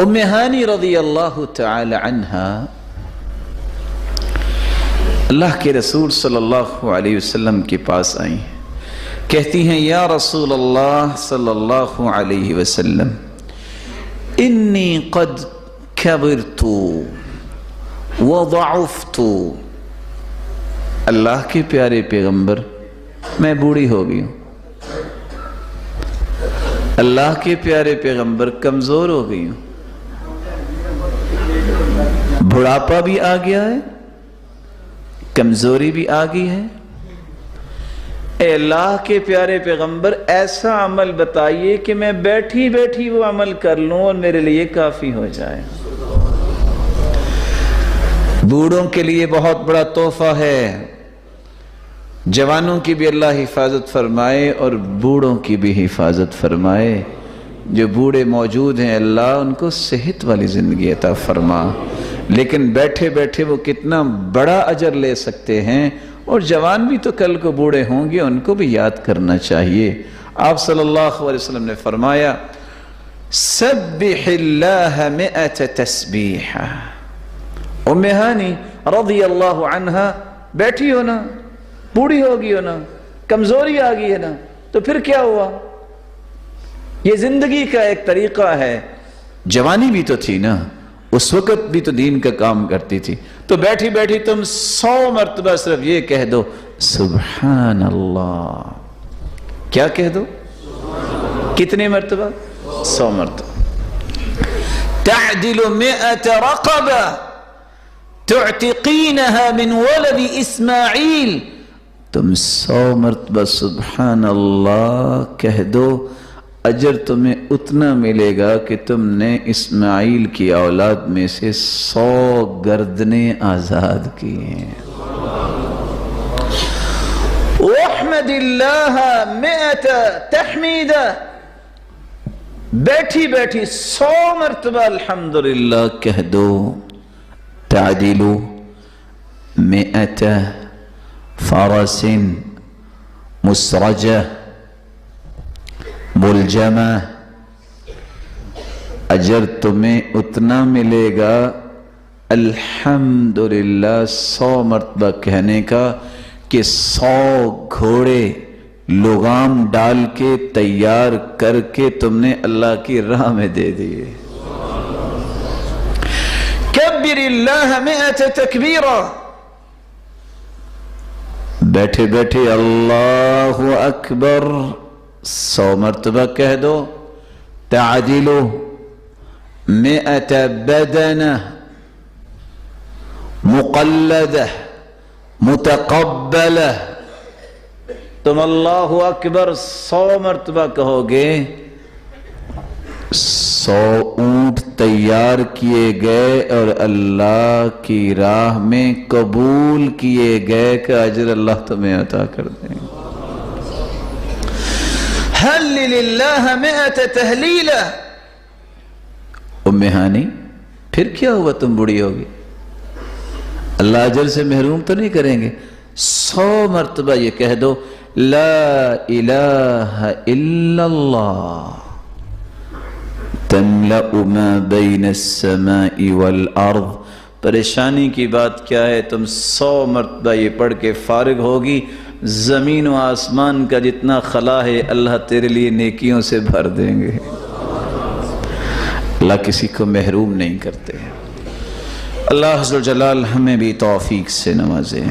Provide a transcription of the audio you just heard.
ام ہانی رضی اللہ تعالی عنہا اللہ کے رسول صلی اللہ علیہ وسلم کے پاس آئی، کہتی ہیں یا رسول اللہ صلی اللہ علیہ وسلم انی قد کبرت وضعفت، اللہ کے پیارے پیغمبر میں بوڑھی ہو گئی ہوں، اللہ کے پیارے پیغمبر کمزور ہو گئی ہوں، بڑھاپا بھی آ گیا ہے، کمزوری بھی آ گئی ہے، اے اللہ کے پیارے پیغمبر ایسا عمل بتائیے کہ میں بیٹھی بیٹھی وہ عمل کر لوں اور میرے لیے کافی ہو جائے۔ بوڑھوں کے لیے بہت بڑا تحفہ ہے، جوانوں کی بھی اللہ حفاظت فرمائے اور بوڑھوں کی بھی حفاظت فرمائے۔ جو بوڑھے موجود ہیں اللہ ان کو صحت والی زندگی عطا فرما، لیکن بیٹھے بیٹھے وہ کتنا بڑا اجر لے سکتے ہیں، اور جوان بھی تو کل کو بوڑھے ہوں گے، ان کو بھی یاد کرنا چاہیے۔ آپ صلی اللہ علیہ وسلم نے فرمایا سبح اللہ مئۃ تسبیح۔ ام ہانی رضی اللہ عنہا بیٹھی ہو نا، بوڑھی ہوگی ہو نا، کمزوری آ گئی ہے نا، تو پھر کیا ہوا؟ یہ زندگی کا ایک طریقہ ہے، جوانی بھی تو تھی نا، اس وقت بھی تو دین کا کام کرتی تھی، تو بیٹھی بیٹھی تم 100 مرتبہ صرف یہ کہہ دو سبحان اللہ۔ کیا کہہ دو؟ کتنے مرتبہ؟ 100 مرتبہ۔ تعدل 100 رقبہ تعتقینها من ولد اسماعیل، تم 100 مرتبہ سبحان اللہ کہہ دو، اجر تمہیں اتنا ملے گا کہ تم نے اسماعیل کی اولاد میں سے 100 گردنیں آزاد کی ہیں۔ وَاحْمَدِ اللَّهَ 100 تحمیدہ، بیٹھی بیٹھی 100 مرتبہ الحمدللہ کہہ دو۔ تعدل 100 فرس مسرجہ ملجمہ، اجر تمہیں اتنا ملے گا الحمدللہ 100 مرتبہ کہنے کا کہ 100 گھوڑے لغام ڈال کے تیار کر کے تم نے اللہ کی راہ میں دے دیے۔ کبر اللہ 100 تکبیرہ، بیٹھے بیٹھے اللہ اکبر 100 مرتبہ کہہ دو۔ تعدل 100 بدنہ مقلدہ متقبلہ، تم اللہ اکبر 100 مرتبہ کہو گے، 100 اونٹ تیار کیے گئے اور اللہ کی راہ میں قبول کیے گئے کہ اجر اللہ تمہیں عطا کر دیں گے۔ حلل اللہ 100 تحلیلہ، ام ہانی پھر کیا ہوا تم بڑی ہوگی، اللہ اجر سے محروم تو نہیں کریں گے۔ 100 مرتبہ یہ کہہ دو لا الہ الا اللہ تملأ ما بین السماء والارض۔ پریشانی کی بات کیا ہے، تم 100 مرتبہ یہ پڑھ کے فارغ ہوگی، زمین و آسمان کا جتنا خلا ہے اللہ تیرے لیے نیکیوں سے بھر دیں گے۔ اللہ کسی کو محروم نہیں کرتے۔ اللہ عز و جلال ہمیں بھی توفیق سے نوازے۔